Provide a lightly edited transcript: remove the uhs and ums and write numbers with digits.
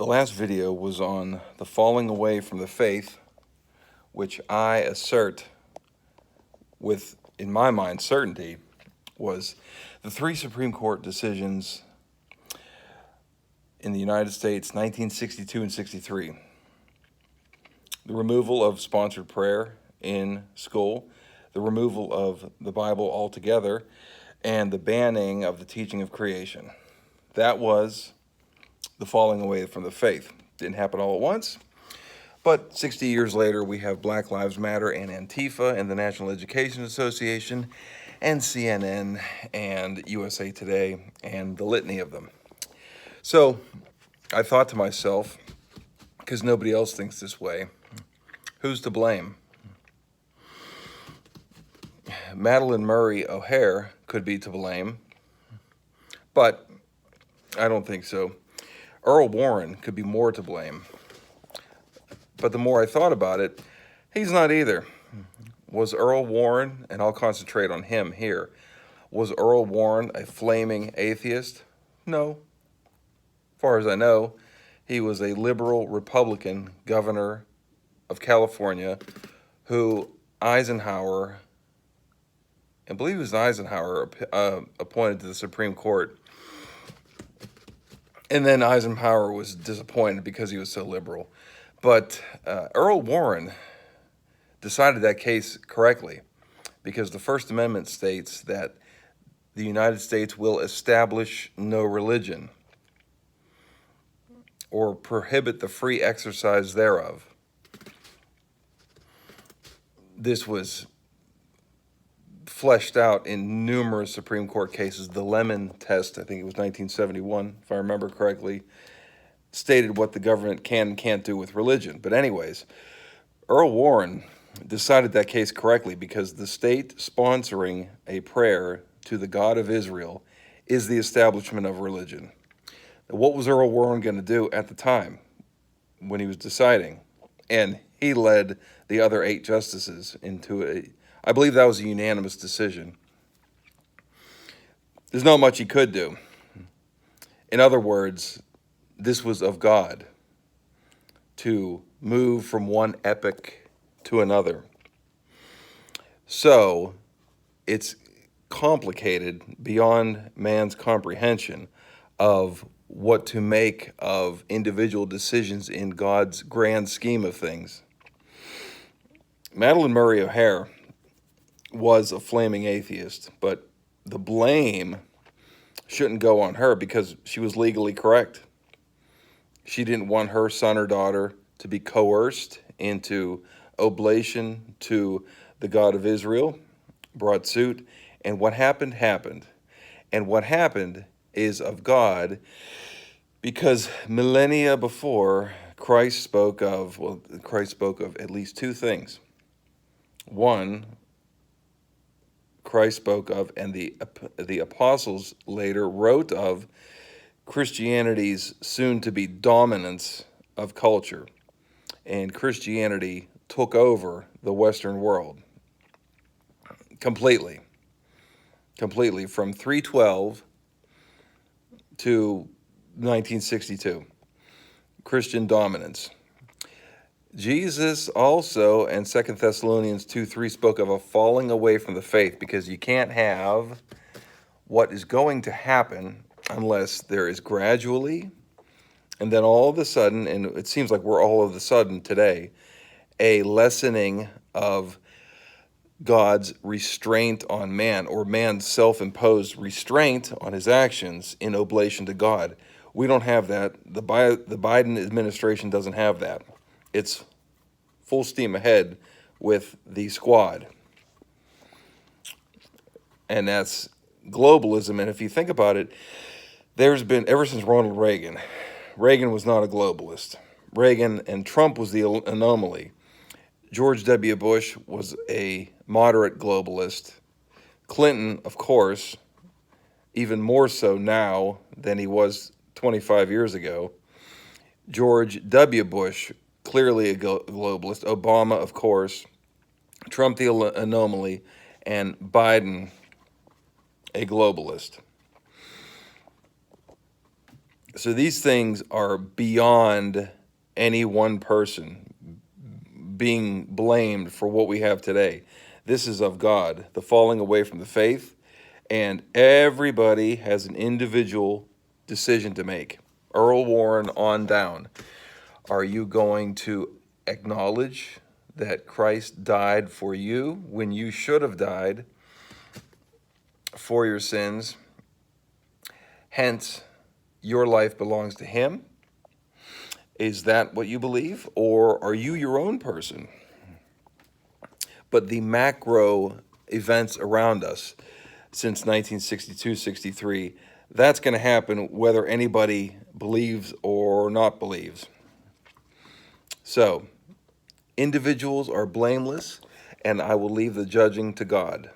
The last video was on the falling away from the faith, which I assert with, in my mind, certainty, was the three Supreme Court decisions in the United States, 1962 and 63. The removal of sponsored prayer in school, the removal of the Bible altogether, and the banning of the teaching of creation. That was the falling away from the faith. Didn't happen all at once, but 60 years later, we have Black Lives Matter and Antifa and the National Education Association and CNN and USA Today and the litany of them. So I thought to myself, because nobody else thinks this way, who's to blame? Madalyn Murray O'Hair could be to blame, but I don't think so. Earl Warren could be more to blame. But the more I thought about it, he's not either. Was Earl Warren, and I'll concentrate on him here, was Earl Warren a flaming atheist? No. As far as I know, he was a liberal Republican governor of California who Eisenhower, I believe it was Eisenhower, appointed to the Supreme Court. And then Eisenhower was disappointed because he was so liberal. But Earl Warren decided that case correctly, because the First Amendment states that the United States will establish no religion or prohibit the free exercise thereof. This was fleshed out in numerous Supreme Court cases. The Lemon Test, I think it was 1971, if I remember correctly, stated what the government can and can't do with religion. But anyways, Earl Warren decided that case correctly, because the state sponsoring a prayer to the God of Israel is the establishment of religion. What was Earl Warren going to do at the time when he was deciding? And he led the other 8 justices into I believe that was a unanimous decision. There's not much he could do. In other words, this was of God to move from one epoch to another. So it's complicated beyond man's comprehension of what to make of individual decisions in God's grand scheme of things. Madalyn Murray O'Hair was a flaming atheist, but the blame shouldn't go on her because she was legally correct. She didn't want her son or daughter to be coerced into oblation to the God of Israel, brought suit, and what happened, happened. And what happened is of God, because millennia before, Christ spoke of at least 2 things. One, Christ spoke of, and the apostles later wrote of, Christianity's soon-to-be dominance of culture. And Christianity took over the Western world completely from 312 to 1962. Christian dominance. Jesus also, and 2 Thessalonians 2:3 spoke of a falling away from the faith, because you can't have what is going to happen unless there is gradually, and then all of a sudden, and it seems like we're all of a sudden today, a lessening of God's restraint on man, or man's self-imposed restraint on his actions in oblation to God. We don't have that. The Biden administration doesn't have that. It's full steam ahead with the squad. And that's globalism. And if you think about it, there's been, ever since Ronald Reagan, Reagan was not a globalist. Reagan and Trump was the anomaly. George W. Bush was a moderate globalist. Clinton, of course, even more so now than he was 25 years ago. George W. Bush, clearly a globalist. Obama, of course. Trump, the anomaly. And Biden, a globalist. So these things are beyond any one person being blamed for what we have today. This is of God, the falling away from the faith, and everybody has an individual decision to make. Earl Warren on down. Are you going to acknowledge that Christ died for you when you should have died for your sins? Hence, your life belongs to him. Is that what you believe? Or are you your own person? But the macro events around us since 1962-63, that's going to happen whether anybody believes or not believes. So, individuals are blameless, and I will leave the judging to God.